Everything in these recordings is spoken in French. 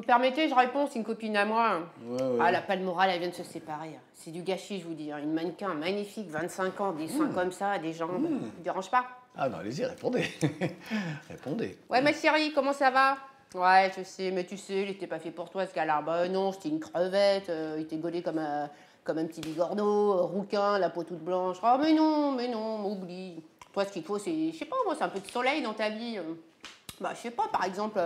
Vous permettez, je réponds, c'est une copine à moi. Ouais, ouais. Ah, elle a pas le moral, elle vient de se séparer. C'est du gâchis, je vous dis. Une mannequin magnifique, 25 ans, des seins comme ça, des jambes. Ça vous dérange pas? Ah non, allez-y, répondez. Répondez. Ouais, ma chérie, comment ça va? Ouais, je sais, mais tu sais, il était pas fait pour toi, ce gars-là. Bah non, c'était une crevette, il était gaulé comme un petit bigorneau, rouquin, la peau toute blanche. Oh, mais non, oublie. Toi, ce qu'il faut, c'est, je sais pas, moi, c'est un peu de soleil dans ta vie. Bah, je sais pas, par exemple,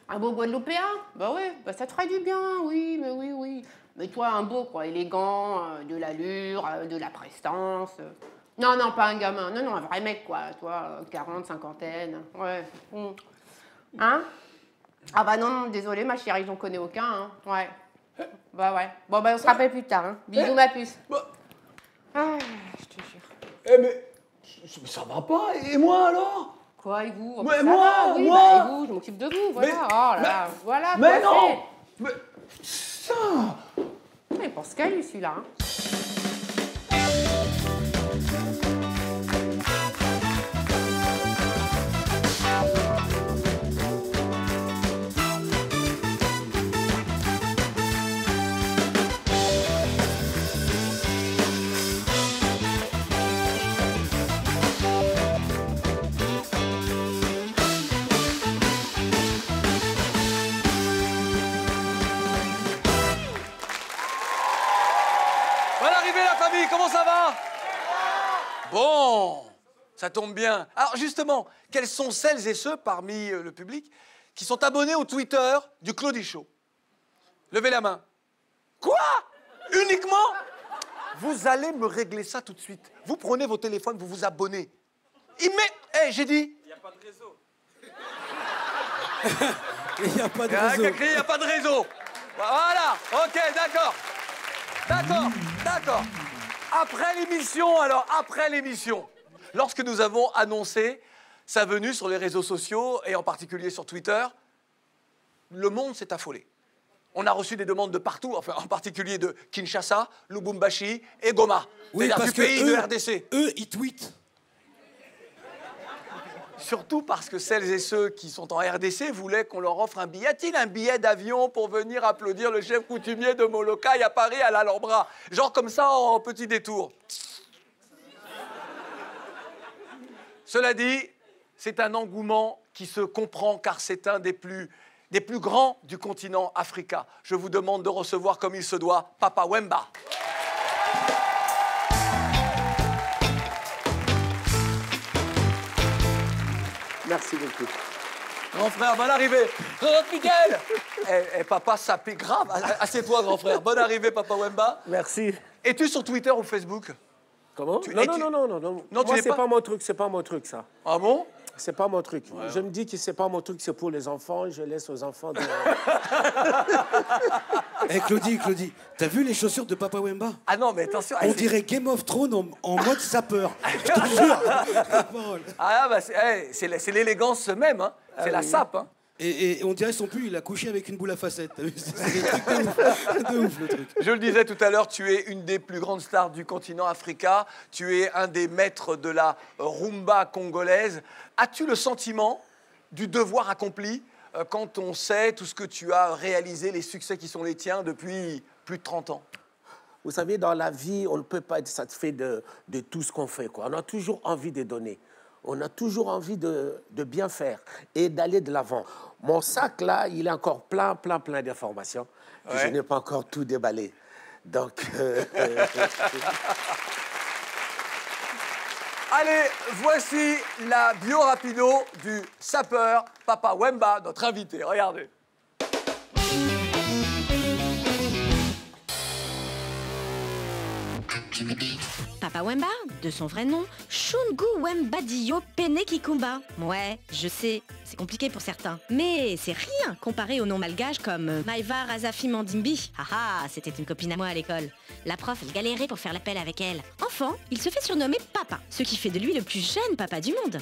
un beau Guadeloupéen. Bah ouais, bah ça te ferait du bien, oui, mais oui. Mais toi, un beau, quoi, élégant, de l'allure, de la prestance. Non, pas un gamin, non, un vrai mec, quoi. Toi, 40, cinquantaine, ouais. Hein? Ah bah non, désolé, ma chérie, j'en connais aucun, hein. Ouais. Bah ouais. Bon, bah on se rappelle plus tard, hein. Bisous, ma puce. Ah, je te jure. Eh mais ça va pas, et moi alors? Quoi, et vous? Mais Ça moi, va, oui, moi. bah, et vous, je m'occupe de vous, voilà. Mais- Oh là là, voilà. Mais quoi, non. c'est. Mais ça. Il pense qu'à lui, celui-là, hein. Bonne arrivée la famille, comment ça va? Bon, ça tombe bien. Alors justement, quels sont celles et ceux parmi le public qui sont abonnés au Twitter du Claudie Show? Levez la main. Quoi? Uniquement? Vous allez me régler ça tout de suite. Vous prenez vos téléphones, vous vous abonnez. J'ai dit. Il n'y a pas de réseau. Il n'y a pas de Il y a réseau. écrit, il n'y a pas de réseau. Voilà, ok, d'accord. D'accord. Après l'émission, lorsque nous avons annoncé sa venue sur les réseaux sociaux, et en particulier sur Twitter, le monde s'est affolé. On a reçu des demandes de partout, enfin en particulier de Kinshasa, Lubumbashi et Goma. Oui, C'est-à-dire parce du que pays de RDC. eux, ils tweetent. Surtout parce que celles et ceux qui sont en RDC voulaient qu'on leur offre un billet. Y a-t-il un billet d'avion pour venir applaudir le chef coutumier de Molokai à Paris, à l'Alhambra? Genre comme ça, en petit détour. Cela dit, c'est un engouement qui se comprend car c'est un des plus grands du continent africain. Je vous demande de recevoir comme il se doit Papa Wemba. Merci beaucoup. Grand frère, bonne arrivée. Miguel. Papa, ça pique grave. Assieds-toi, grand frère. Bonne arrivée, Papa Wemba. Merci. Es-tu sur Twitter ou Facebook? Comment? Tu- Non, et non, tu- non, non, non, non. Non, tu Moi, n'es c'est pas- pas mon truc, c'est pas mon truc, ça. Ah bon? C'est pas mon truc. Je me dis que c'est pas mon truc, c'est pour les enfants. Je laisse aux enfants de... Eh Claudie, t'as vu les chaussures de Papa Wemba? Ah non, mais attention. On dirait Game of Thrones en mode sapeur. Je te jure. La parole. Ah bah, c'est l'élégance même, hein. C'est la sape, hein. Et on dirait son pull, il a couché avec une boule à facettes. T'as vu? C'est des trucs de ouf. De ouf, le truc. Je le disais tout à l'heure, tu es une des plus grandes stars du continent africain. Tu es un des maîtres de la rumba congolaise. As-tu le sentiment du devoir accompli quand on sait tout ce que tu as réalisé, les succès qui sont les tiens depuis plus de 30 ans? Vous savez, dans la vie, on ne peut pas être satisfait de tout ce qu'on fait, quoi. On a toujours envie de donner. On a toujours envie de bien faire et d'aller de l'avant. Mon sac, là, il est encore plein d'informations. Ouais. Je n'ai pas encore tout déballé. Donc... Allez, voici la bio rapido du sapeur Papa Wemba, notre invité. Regardez. Papa Wemba, de son vrai nom, Shungu Wemba Dio Pene Kikumba. Ouais, je sais, c'est compliqué pour certains. Mais c'est rien comparé au nom malgache comme Maïva Razafi Mandimbi. Haha, c'était une copine à moi à l'école. La prof, elle galérait pour faire l'appel avec elle. Enfant, il se fait surnommer Papa, ce qui fait de lui le plus jeune papa du monde.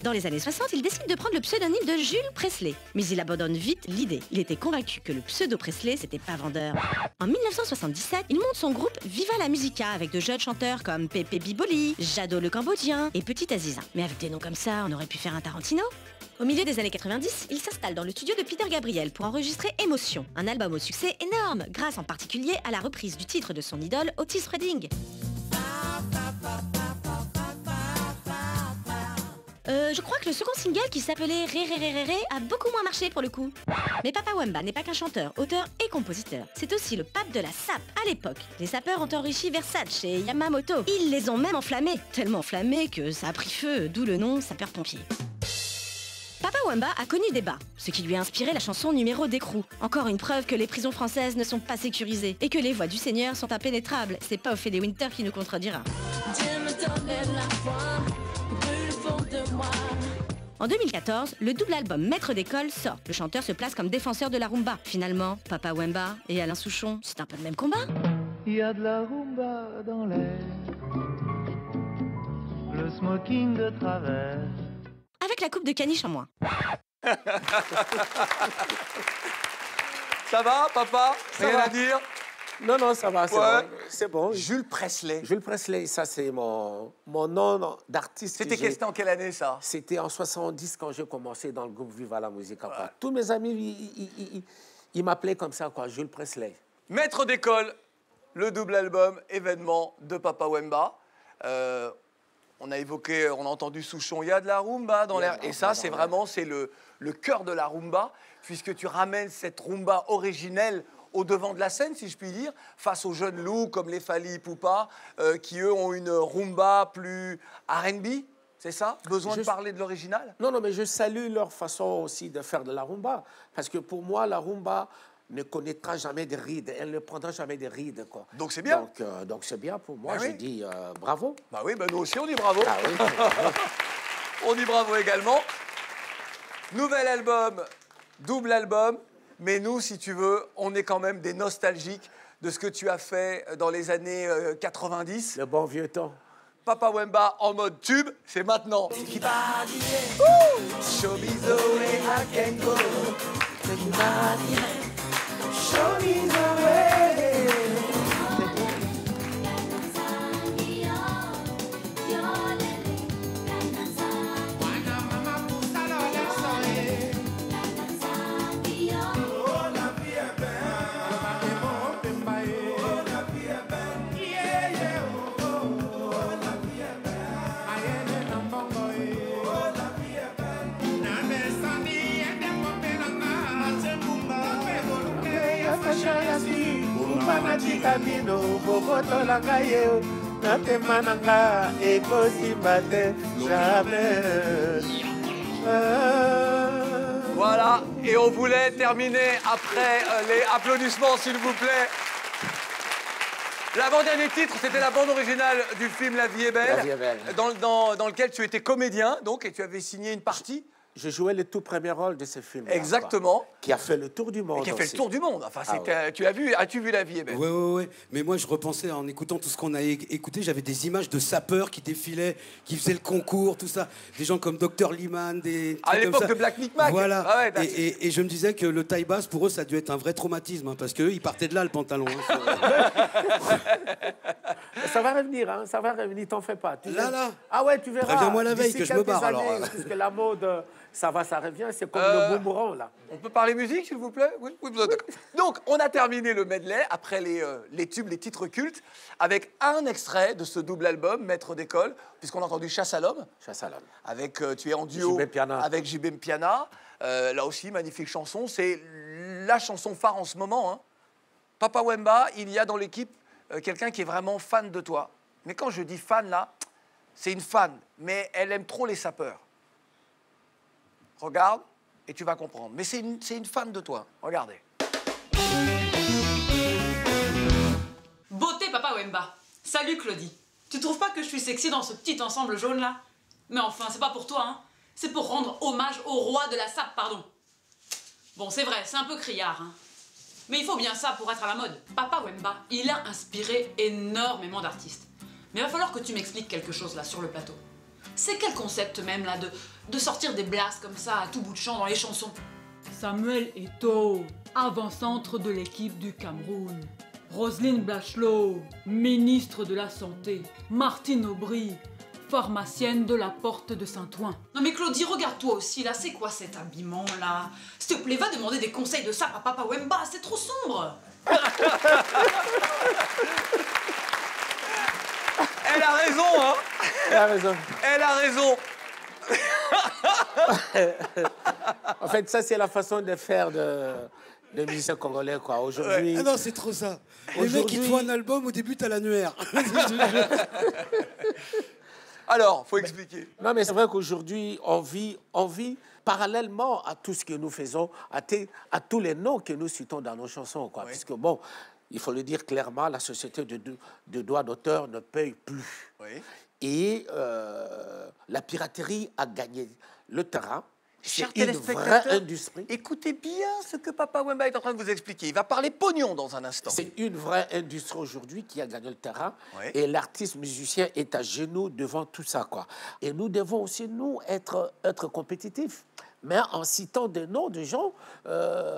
Dans les années 60, il décide de prendre le pseudonyme de Jules Presley. Mais il abandonne vite l'idée. Il était convaincu que le pseudo Presley, c'était pas vendeur. En 1977, il monte son groupe Viva la Musica avec de jeunes chanteurs comme Pépé Biboli, Jado le Cambodgien et Petit Aziza. Mais avec des noms comme ça, on aurait pu faire un Tarantino. Au milieu des années 90, il s'installe dans le studio de Peter Gabriel pour enregistrer Émotion, un album au succès énorme, grâce en particulier à la reprise du titre de son idole Otis Redding. Je crois que le second single qui s'appelait Ré Ré Ré Ré Ré a beaucoup moins marché pour le coup. Mais Papa Wemba n'est pas qu'un chanteur, auteur et compositeur. C'est aussi le pape de la sape. À l'époque, les sapeurs ont enrichi Versace et Yamamoto. Ils les ont même enflammés, tellement enflammés que ça a pris feu, d'où le nom sapeur-pompier. Papa Wemba a connu des bas, ce qui lui a inspiré la chanson numéro d'écrou. Encore une preuve que les prisons françaises ne sont pas sécurisées et que les voies du Seigneur sont impénétrables. C'est pas Ophélie Winter qui nous contredira. En 2014, le double album Maître d'école sort. Le chanteur se place comme défenseur de la rumba. Finalement, Papa Wemba et Alain Souchon, c'est un peu le même combat. Il y a de la rumba dans l'air, le smoking de travers. Avec la coupe de caniche en moins. Ça va, papa? Ça Rien va. à dire? Non, non, ça va, c'est Ouais. bon. C'est bon. Jules Presley. Jules Presley, ça c'est mon nom d'artiste. C'était en quelle année, ça? C'était en 70 quand j'ai commencé dans le groupe Viva la Musique. Quoi. Tous mes amis, ils m'appelaient comme ça, quoi, Jules Presley. Maître d'école, le double album événement de Papa Wemba. On a entendu Souchon, il y a de la rumba dans l'air. Et ça, c'est vraiment le cœur de la rumba, puisque tu ramènes cette rumba originelle au devant de la scène, si je puis dire, face aux jeunes loups comme les Fally Ipupa, qui eux ont une rumba plus R&B, c'est ça? Besoin de parler de l'original? Non, non, mais je salue leur façon aussi de faire de la rumba, parce que pour moi, la rumba ne connaîtra jamais de rides, elle ne prendra jamais de rides, quoi. Donc c'est bien. Donc c'est bien pour moi, Ah je oui. dis bravo. Bah oui, bah nous aussi on dit bravo. Ah oui, On dit bravo également. Nouvel album, double album. Mais nous, si tu veux, on est quand même des nostalgiques de ce que tu as fait dans les années 90. le bon vieux temps. Papa Wemba en mode tube, c'est maintenant. Show me the way I can go. Show me the way. Voilà, et on voulait terminer après les applaudissements, s'il vous plaît. L'avant-dernier titre, c'était la bande originale du film La vie est belle, La vie est belle. dans lequel tu étais comédien, donc, et tu avais signé une partie. Je jouais le tout premier rôle de ce film. Exactement. Qui a fait le tour du monde. Et qui a fait aussi. le tour du monde. Enfin, Ah ouais. as-tu vu La vie est belle? Ouais. Mais moi, je repensais en écoutant tout ce qu'on a écouté. J'avais des images de sapeurs qui défilaient, qui faisaient le concours, tout ça. Des gens comme Dr Liman, des. À l'époque de Black Micmac. Voilà. Ah ouais, et je me disais que le taille basse, pour eux, ça a dû être un vrai traumatisme. Hein, parce qu'eux, ils partaient de là, le pantalon. Hein. Ça va revenir, hein, ça va revenir, t'en fais pas. Là. Ah ouais, tu verras. Préviens-moi la veille D'ici que je me quelques barre, alors. années, puisque la mode, ça revient, c'est comme le boomerang, là. On peut parler musique, s'il vous plaît? Oui, d'accord. Donc, on a terminé le medley, après les tubes, les titres cultes, avec un extrait de ce double album, Maître d'école, puisqu'on a entendu Chasse à l'homme. Chasse à l'homme. Avec, tu es en duo JB Piana. avec JB Piana. Là aussi, magnifique chanson. C'est la chanson phare en ce moment. Hein. Papa Wemba, il y a dans l'équipe quelqu'un qui est vraiment fan de toi. Mais quand je dis fan, là, c'est une fan, mais elle aime trop les sapeurs. Regarde et tu vas comprendre. Mais c'est une fan de toi. Regardez. Beauté, Papa Wemba. Salut, Claudie. Tu trouves pas que je suis sexy dans ce petit ensemble jaune, là? Mais enfin, c'est pas pour toi, hein. C'est pour rendre hommage au roi de la sape, pardon. Bon, c'est vrai, c'est un peu criard, hein. Mais il faut bien ça pour être à la mode. Papa Wemba, il a inspiré énormément d'artistes. Mais il va falloir que tu m'expliques quelque chose, là, sur le plateau. C'est quel concept, même, là, de sortir des blasts comme ça, à tout bout de champ, dans les chansons? Samuel Eto'o, avant-centre de l'équipe du Cameroun. Roselyne Bachelot, ministre de la Santé. Martine Aubry, pharmacienne de la porte de Saint-Ouen. Non mais Claudie, regarde-toi aussi là, c'est quoi cet habillement là? S'il te plaît, va demander des conseils de ça à Papa Wemba, c'est trop sombre. Elle a raison, hein? Elle a raison. Elle a raison. En fait, ça, c'est la façon de faire de musiciens congolais, quoi. Aujourd'hui... Ah non, c'est trop ça. Les mecs, ils te font un album, au début, t'as l'annuaire. Alors, faut expliquer. Non, mais c'est vrai qu'aujourd'hui, on vit parallèlement à tout ce que nous faisons, à tous les noms que nous citons dans nos chansons, quoi. Oui. Puisque, bon, il faut le dire clairement, la société de droits d'auteur ne paye plus. Oui. Et la piraterie a gagné le terrain. Chers C'est une vraie téléspectateurs, industrie. écoutez bien ce que Papa Wemba est en train de vous expliquer. Il va parler pognon dans un instant. C'est une vraie industrie aujourd'hui qui a gagné le terrain. Oui. Et l'artiste musicien est à genoux devant tout ça, quoi. Et nous devons aussi, nous, être compétitifs. Mais en citant des noms de gens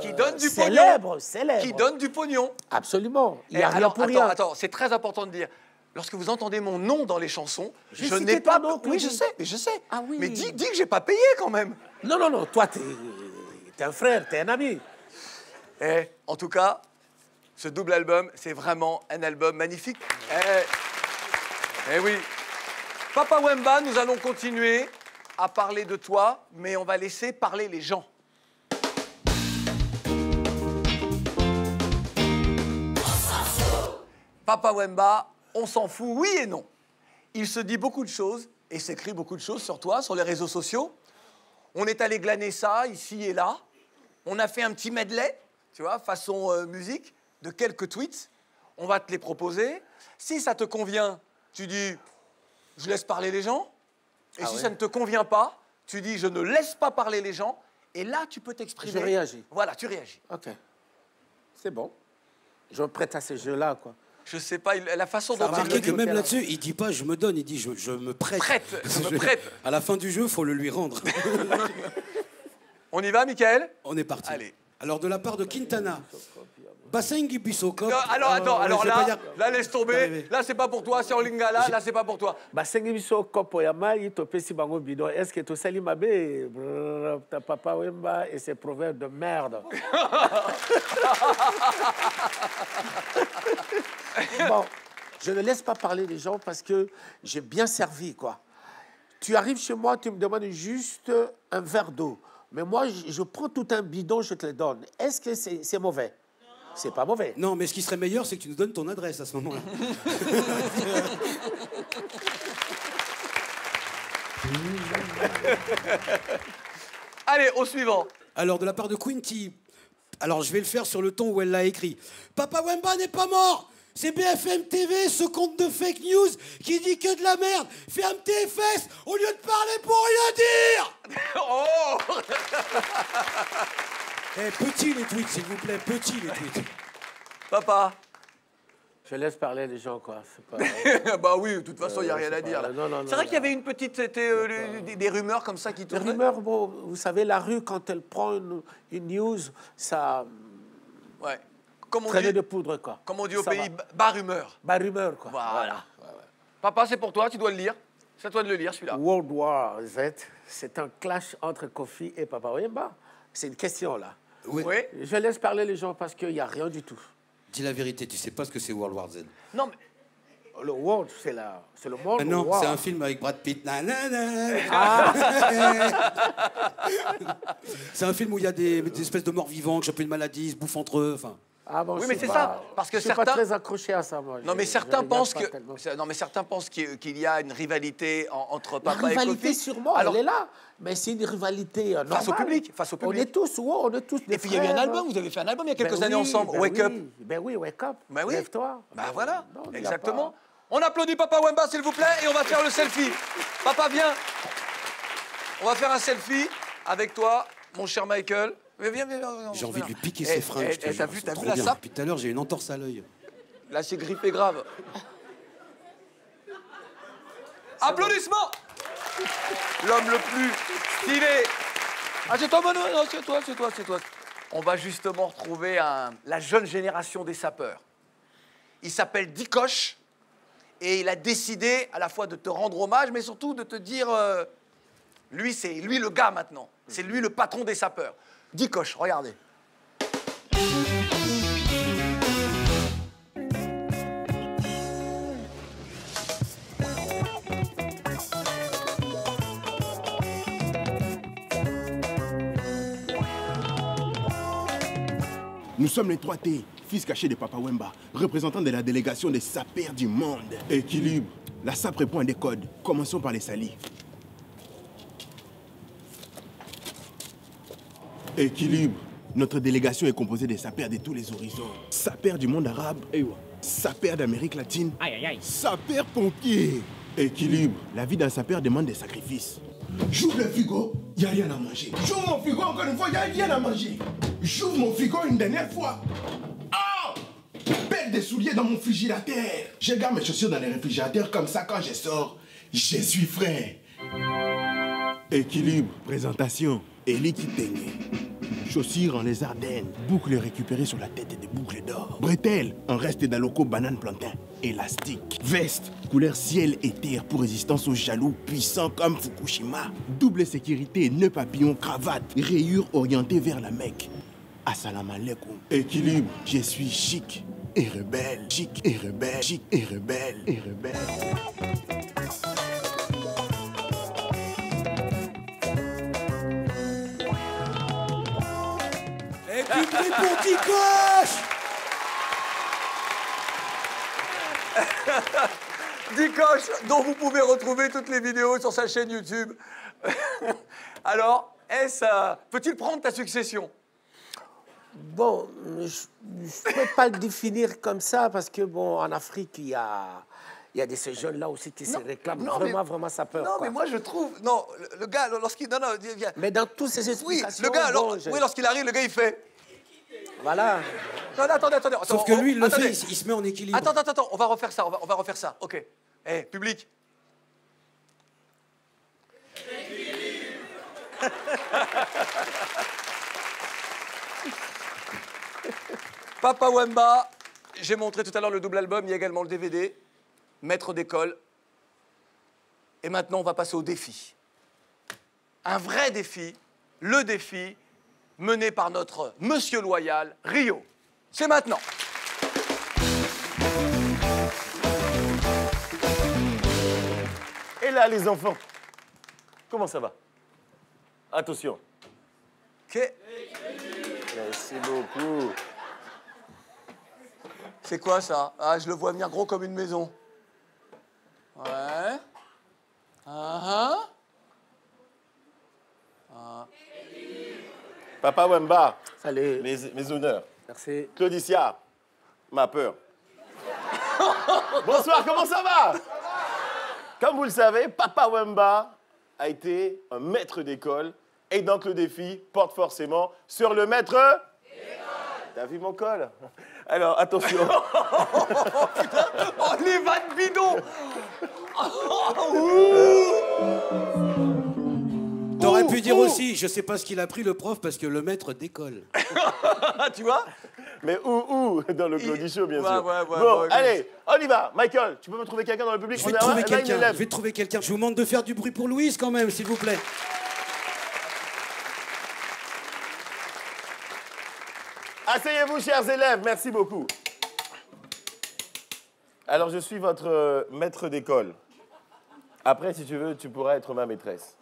Qui donnent du célèbres. Qui donne du pognon. Absolument. Il n'y a rien Alors, pour rien. attends, c'est très important de dire. Lorsque vous entendez mon nom dans les chansons, J'ai je cité n'ai ton pas... nom, Oui, Claudie. je sais. Ah oui. Mais dis que j'ai pas payé quand même. Non, non, non. Toi, t'es un frère, t'es un ami. En tout cas, ce double album, c'est vraiment un album magnifique. Oui. Papa Wemba, nous allons continuer à parler de toi, mais on va laisser parler les gens. Papa Wemba, on s'en fout, oui et non. Il se dit beaucoup de choses et s'écrit beaucoup de choses sur toi, sur les réseaux sociaux. On est allé glaner ça ici et là. On a fait un petit medley, tu vois, façon musique, de quelques tweets. On va te les proposer. Si ça te convient, tu dis « je laisse parler les gens ». Et si ça ne te convient pas, tu dis « je ne laisse pas parler les gens ». Et là, tu peux t'exprimer. Je réagis. Voilà, tu réagis. OK. C'est bon. Je me prête à ces jeux-là, quoi. Je sais pas, la façon dont T'as remarqué il que le dit. même là-dessus, il dit pas je me donne, il dit je me prête. Je me prête. À la fin du jeu, faut le lui rendre. On y va, Michael? On est parti. Allez. Alors, de la part de Quintana, Basengi Bissoko. Alors là, laisse tomber. Arrivé. Là, c'est pas pour toi. C'est en lingala. Là, c'est pas pour toi. basengi biso kopo ya mai topesi bango bidon. Est-ce que tosali mabe? Brrr, ta Papa Wemba et ses proverbes de merde. Bon, je ne laisse pas parler les gens parce que j'ai bien servi, quoi. Tu arrives chez moi, tu me demandes juste un verre d'eau. Mais moi, je prends tout un bidon, je te le donne. Est-ce que c'est mauvais? C'est pas mauvais. Non, mais ce qui serait meilleur, c'est que tu nous donnes ton adresse à ce moment-là. Allez, au suivant. Alors, de la part de Quinty, alors je vais le faire sur le ton où elle l'a écrit. Papa Wemba n'est pas mort. C'est BFM TV, ce compte de fake news qui dit que de la merde. Ferme tes fesses au lieu de parler pour rien dire. Oh. Petit les tweets, s'il vous plaît, petit les tweets. Papa. Je laisse parler les gens, quoi. Pas... Bah oui, de toute façon, il n'y a rien à dire. Là. Non, C'est vrai qu'il y avait une petite... C'était des rumeurs comme ça qui Les tournaient. rumeurs, bon, vous savez, la rue, quand elle prend une news, ça Ouais. Comme on traînait dit, de poudre, quoi. comme on dit au Ça pays, va. bas rumeur. Bas rumeur, quoi. Voilà. Papa, c'est pour toi, tu dois le lire. C'est à toi de le lire, celui-là. World War Z, c'est un clash entre Kofi et Papa Wemba. C'est une question, là. Oui. Oui. Je laisse parler les gens parce qu'il n'y a rien du tout. Dis la vérité, tu sais pas ce que c'est World War Z. Non, mais... Le world, c'est le monde. Non, war. c'est un film avec Brad Pitt. Nanana. C'est un film où il y a des espèces de morts vivants qui chopent une maladie, ils se bouffent entre eux. Enfin. Ah bon, Oui, je mais suis c'est pas- ça, parce que je suis pas certains- très accroché à ça, moi. Non, mais Je certains regarde pensent pas que... tellement. Non, mais certains pensent qu'il y a une rivalité entre La papa et rivalité, Kofi. sûrement, Alors, elle est là. Mais c'est une rivalité normale. Face au public, face au On public. est tous, ouais, on est tous des Et puis il y a eu un frères. album, vous avez fait un album il y a quelques Ben années oui, ensemble, ben Wake oui. Up. Ben oui, Wake Up. Ben oui. Lève-toi. Bah Ben voilà, non, il y a exactement. pas- On applaudit Papa Wemba, s'il vous plaît, et on va faire le selfie. Papa, viens. On va faire un selfie avec toi, mon cher Michael. Mais viens. J'ai envie de lui piquer Eh, ses fringues. je te jure, t'as vu c'est trop la bien. sape? Depuis tout à l'heure, j'ai une entorse à l'œil. Là, c'est grippé grave. Applaudissements. L'homme le plus stylé. Ah, c'est toi, Manu? Non, c'est toi. On va justement retrouver la jeune génération des sapeurs. Il s'appelle Dikoche Et il a décidé à la fois de te rendre hommage, mais surtout de te dire... lui, c'est lui le gars maintenant. C'est lui le patron des sapeurs. Dikosh, regardez. Nous sommes les 3T, fils cachés de Papa Wemba, représentants de la délégation des sapeurs du monde. Équilibre. La SAP répond à des codes. Commençons par les salis. Équilibre. Notre délégation est composée des sapeurs de tous les horizons. Sapeurs du monde arabe. Sapeurs d'Amérique latine. Sapeurs pompiers. Équilibre. La vie d'un sapeur demande des sacrifices. J'ouvre le frigo, il n'y a rien à manger. J'ouvre mon frigo encore une fois, il n'y a rien à manger. J'ouvre mon frigo une dernière fois. Ah! Pète des souliers dans mon frigidateur. Je garde mes chaussures dans les réfrigérateurs comme ça quand je sors. Je suis frais. Équilibre, présentation, Eli Kitenge. Chaussures en lézard Ardennes, boucles récupérées sur la tête et des boucles d'or. Bretelles en reste d'aloco banane plantain. Élastique. Veste, couleur ciel et terre pour résistance aux jaloux puissants comme Fukushima. Double sécurité, nœud papillon, cravate, rayures orientées vers la Mecque. Assalamu alaikum. Équilibre, je suis chic et rebelle. Chic et rebelle. Chic et rebelle. Et rebelle. Et puis pour Dikosh. Dikosh, dont vous pouvez retrouver toutes les vidéos sur sa chaîne YouTube. Alors, peut-il prendre ta succession? Bon, je ne peux pas le définir comme ça parce que, bon, en Afrique, il y a de ces jeunes-là aussi qui se réclament vraiment sapeur. Non, mais moi, je trouve... Non, le gars, lorsqu'il... Non, viens. Mais dans tous ces explications... Oui, le gars, bon, lorsqu'il arrive, le gars, il fait... Voilà. Non, attendez. Sauf que lui, il le fait, il se met en équilibre. Attends, on va refaire ça, on va refaire ça. OK. Public. Papa Wemba, j'ai montré tout à l'heure le double album, il y a également le DVD, maître d'école. Et maintenant, on va passer au défi. Un vrai défi, le défi mené par notre monsieur loyal, Rio. C'est maintenant. Et là, les enfants, comment ça va? Attention. OK. Merci beaucoup. C'est quoi ça? Ah, je le vois venir gros comme une maison. Ouais. Papa Wemba. Salut. Mes honneurs. Merci. Claudicia, ma peur. Bonsoir, comment ça va? Comme vous le savez, Papa Wemba a été un maître d'école et donc le défi porte forcément sur le maître d'école. T'as vu mon col? Alors, attention. Putain, les vannes bidons. T'aurais pu dire aussi, je sais pas ce qu'il a pris le prof parce que le maître décolle. Tu vois? Mais où dans le Claudie Show, bien sûr. Ouais, bon, allez, on y va. Michael, tu peux me trouver quelqu'un dans le public? Je vais trouver quelqu'un. Je vous demande de faire du bruit pour Louise quand même, s'il vous plaît. Asseyez-vous, chers élèves, merci beaucoup. Alors, je suis votre maître d'école. Après, si tu veux, tu pourras être ma maîtresse.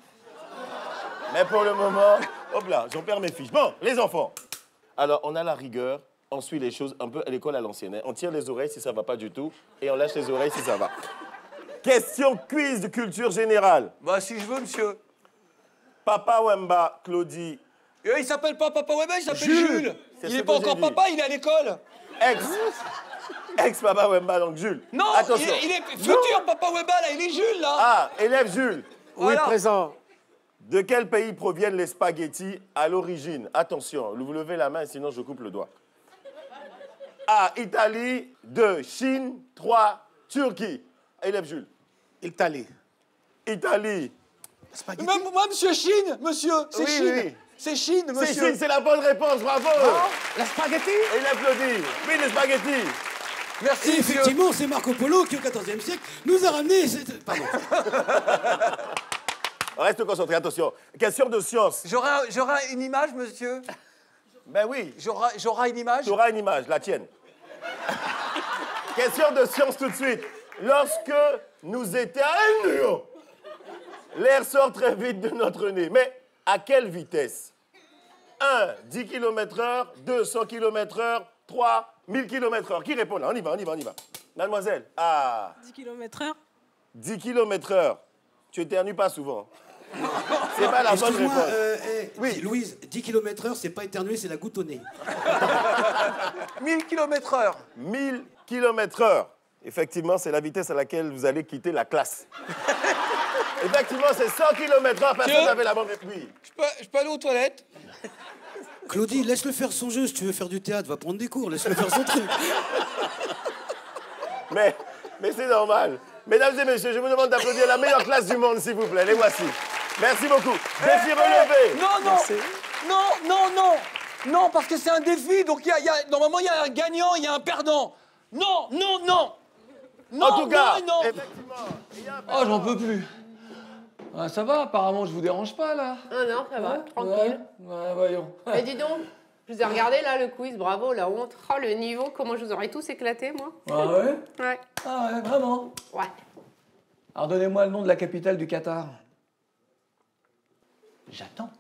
Mais pour le moment, hop là, j'en perds mes fiches. Bon, les enfants. Alors, on a la rigueur, on suit les choses un peu à l'école à l'ancienne. Hein. On tire les oreilles si ça va pas du tout, et on lâche les oreilles si ça va. Question quiz de culture générale. Bah, si je veux, monsieur. Papa Wemba, Claudie. Il s'appelle pas Papa Wemba, il s'appelle Jules. Il n'est pas encore papa, il est à l'école. Ex-Papa Wemba, donc Jules. Non, attention. Il est futur Papa Wemba, là, il est Jules, là. Ah, élève Jules. Oui, présent. De quel pays proviennent les spaghettis à l'origine? Attention, vous levez la main, sinon je coupe le doigt. A, Italie. 2, Chine. 3, Turquie. Élève Jules. Italie. Italie. Spaghetti. Moi, monsieur Chine, monsieur, c'est Chine. Oui. C'est Chine, monsieur. C'est Chine, c'est la bonne réponse, bravo. La spaghetti? Et il applaudit. Oui, les spaghettis. Merci, Et effectivement, c'est Marco Polo qui, au XIVe siècle, nous a ramené... Pardon. Reste concentré, attention. Question de science. J'aurai une image, monsieur? Ben oui. J'aurai une image? Tu auras une image, la tienne. Question de science tout de suite. Lorsque nous éternuons, l'air sort très vite de notre nez. Mais à quelle vitesse? 1, 10 km/h, 2, 100 km/h, 3, 1000 km/h. Qui répond là? On y va. Mademoiselle. Ah. 10 km/h. 10 km/h. Tu éternues pas souvent. C'est pas la bonne réponse. Oui, Louise, 10 km/h, c'est pas éternuer, c'est la goutte au nez. 1000 km/h. 1000 km/h. Effectivement, c'est la vitesse à laquelle vous allez quitter la classe. Effectivement, c'est 100 km/h. Personne n'avait la bonne réponse. Oui. Je peux aller aux toilettes? Claudie, laisse-le faire son jeu. Si tu veux faire du théâtre, va prendre des cours. Laisse-le faire son truc. Mais c'est normal. Mesdames et messieurs, je vous demande d'applaudir la meilleure classe du monde, s'il vous plaît. Les voici. Merci beaucoup. Défi relevé. Non, parce que c'est un défi, donc normalement il y a un gagnant, il y a un perdant. Non. En tout cas, non. effectivement, il y a un perdant. Oh, j'en peux plus. Ah, ça va, apparemment, je vous dérange pas, là. Ah non, ça va, tranquille. Ouais, voyons. Mais dis donc, je vous ai regardé là le quiz, bravo, la honte. Oh, le niveau, comment je vous aurais tous éclaté, moi. Ah ouais? Ouais. Ah ouais, vraiment? Ouais. Alors donnez-moi le nom de la capitale du Qatar. J'attends.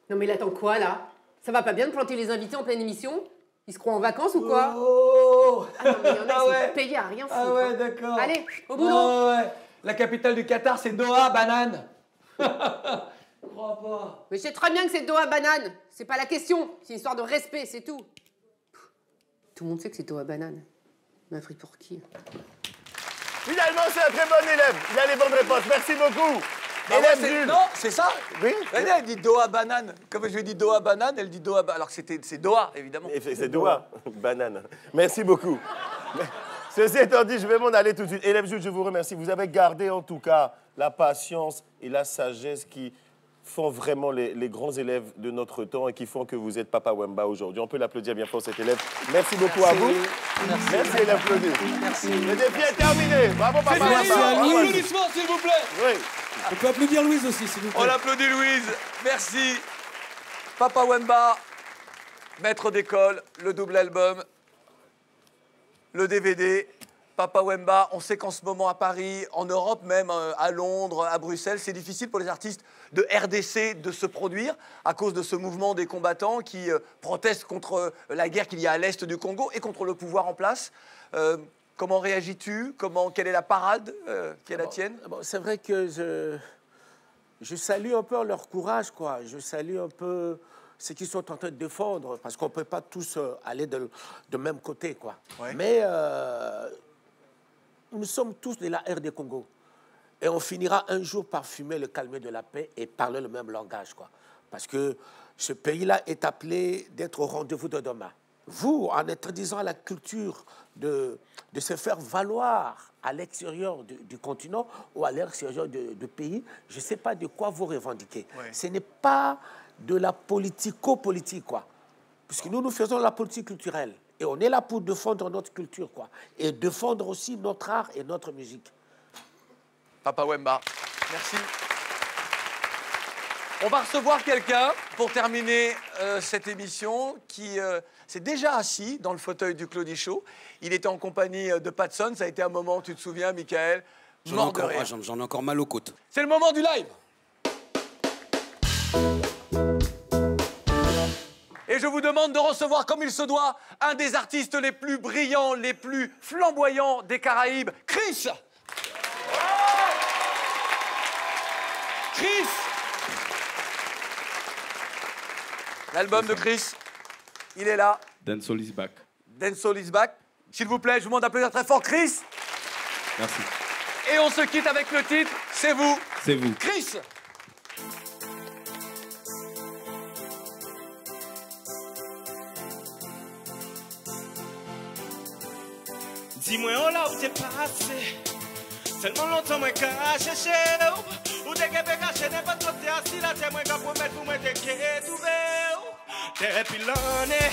Non mais il attend quoi, là? Ça va pas bien de planter les invités en pleine émission? Ils se croient en vacances ou quoi? Oh! Ah non, mais il y en a, ils sont payés à rien foutre. Ah ouais, hein. d'accord. Allez, au boulot. Ouais. La capitale du Qatar, c'est Doha, banane. Je crois pas. Mais je sais très bien que c'est Doha banane. C'est pas la question. C'est une histoire de respect, c'est tout. Tout le monde sait que c'est Doha banane. Mais pris pour qui? Finalement, c'est un très bon élève. Il a les bonnes réponses. Merci beaucoup. Bah Élève ouais, Jules. non, c'est ça? Oui. Elle dit Doha banane. Comme je lui ai dit Doha banane, elle dit Doha banane. Alors que c'est Doha, évidemment. C'est Doha. Banane. Merci beaucoup. Ceci étant dit, je vais m'en aller tout de suite. Élève Jules, je vous remercie. Vous avez gardé en tout cas la patience et la sagesse qui font vraiment les grands élèves de notre temps et qui font que vous êtes Papa Wemba aujourd'hui. On peut l'applaudir bien fort, cet élève. Merci beaucoup à vous. Merci élève Claudie. Merci. Le défi est terminé. Bravo Papa Wemba. Applaudissements, s'il vous plaît. Oui. On peut applaudir Louise aussi, s'il vous plaît. On applaudit Louise. Merci. Papa Wemba, maître d'école, le double album, le DVD. Papa Wemba, on sait qu'en ce moment à Paris, en Europe même, à Londres, à Bruxelles, c'est difficile pour les artistes de RDC de se produire à cause de ce mouvement des combattants qui protestent contre la guerre qu'il y a à l'est du Congo et contre le pouvoir en place. Comment réagis-tu? Quelle est la parade qui est la tienne? C'est vrai que je salue un peu leur courage, quoi. Je salue un peu ce qu'ils sont en train de défendre, parce qu'on ne peut pas tous aller de même côté, quoi. Ouais. Mais nous sommes tous de la RD Congo. Et on finira un jour par fumer le calme de la paix et parler le même langage, quoi. Parce que ce pays-là est appelé d'être au rendez-vous de demain. Vous, en interdisant à la culture de se faire valoir à l'extérieur du continent ou à l'extérieur du pays, je ne sais pas de quoi vous revendiquez. Ouais. Ce n'est pas de la politico-politique, quoi. Puisque nous faisons la politique culturelle. Et on est là pour défendre notre culture, quoi. Et défendre aussi notre art et notre musique. Papa Wemba, merci. On va recevoir quelqu'un pour terminer cette émission qui s'est déjà assis dans le fauteuil du Claudie Show. Il était en compagnie de Patson. Ça a été un moment, tu te souviens, Michael? J'en ai encore mal aux côtes. C'est le moment du live. Et je vous demande de recevoir, comme il se doit, un des artistes les plus brillants, les plus flamboyants des Caraïbes, Chris. Chris. L'album de Chris, il est là. Dancehall is back. Dancehall is back. S'il vous plaît, je vous demande d'applaudir très fort Chris. Merci. Et on se quitte avec le titre, c'est vous. C'est vous. Chris. Dis-moi, oh là où t'es passé. Tellement longtemps, moi, qu'à chercher. Ou t'es qu'à cacher n'importe quoi, t'es assis là, t'es moi, qu'à promettre pour moi, t'es qu'à trouver. depuis l'année,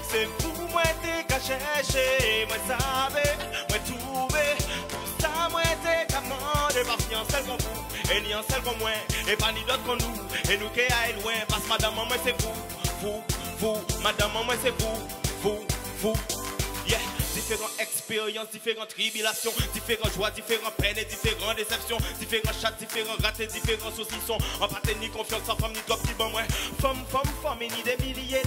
c'est vous, moi, t'es qu'à chercher, moi, savez, moi, trouver, tout ça, moi, t'es qu'à demander, parce qu'il y a un seul qu'on vous, et il y a un seul qu'on moi, et pas ni d'autre qu'on nous, et nous qui aille loin, parce que madame, moi, c'est vous, madame, moi, c'est vous, yeah. Différentes expériences, différentes tribulations, différentes joies, différentes peines et différentes déceptions, différents chats, différents ratés, différents saucissons. En pâté ni confiance, sans femme ni top, ni bon, ouais. Femme, et ni des milliers,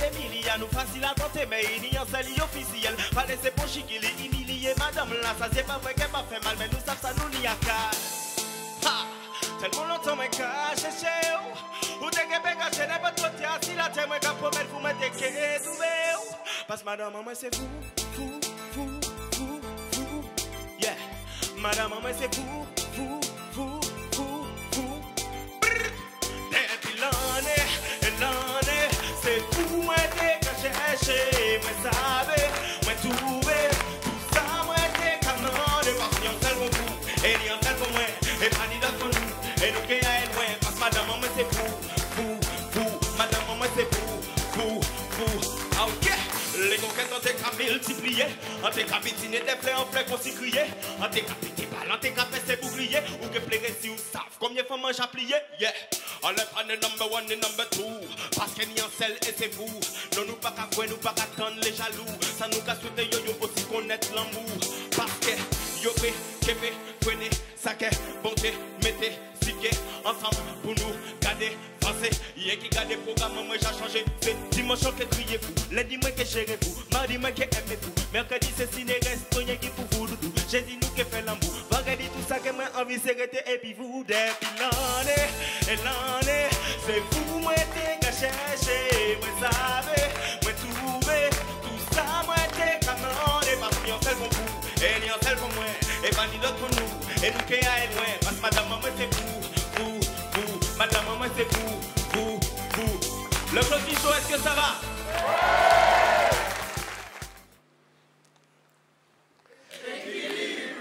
nous facile à tenter, mais il n'y a un seul officiel. Pas laisser pour chiquer, humilier, madame là, ça c'est pas vrai qu'elle m'a fait mal, mais nous savons ça, nous n'y a qu'à. Ha! Tellement longtemps, mais qu'à chercher, ou t'es qu'à cacher, n'est pas trop tiens, si la terre, moi qu'à promettre, vous mettez qu'à trouver. Parce que madame, moi c'est vous. Yeah, madame, moi c'est vous. Depuis l'année, c'est vous, moi t'es qu'à chercher, moi savez, moi trouver, tout ça, moi t'es qu'à demander, parce qu'il y a un seul pour vous, et il y a un seul pour moi, et pas ni d'autre pour nous, et nous qui aille loin, parce que madame, moi c'est vous, madame, moi c'est vous, ok. Les conquêtes ont été multipliées, ont été vitiner des fleurs en fleurs qu'on s'y criait, ont été capité balles, ont été capé ses boucliers, ou que plairait si vous savez combien de fois mange à plier, yeah. On le prend le number one et number two, parce qu'il y a un seul et c'est vous. Non, nous pas qu'à voir, nous pas qu'à attendre les jaloux, ça nous casse souhaiter yo aussi connaître l'amour, parce que yo fait, kéfé, prenez, saké, bonté, mettez, siké, ensemble pour nous garder. Y'a qui garde le programme, moi j'ai changé. C'est dimanche que criez-vous, lundi moi que gérez-vous, mardi moi que aimez-vous, mercredi c'est ciné resto, y'a qui pour vous doudou, jeudi nous que fait l'amour, vendredi tout ça que moi envie c'est rester et puis vous depuis l'année, c'est vous moi t'es qu'à chercher, moi savez, moi trouver, tout ça moi t'es qu'à demander, parce qu'il y a un seul pour vous, et il y a un seul pour moi, et pas ni d'autre pour nous, et nous qui aille loin, parce que madame moi c'est vous, madame moi c'est vous. Le Clody Show, est-ce que ça va? Équilibre.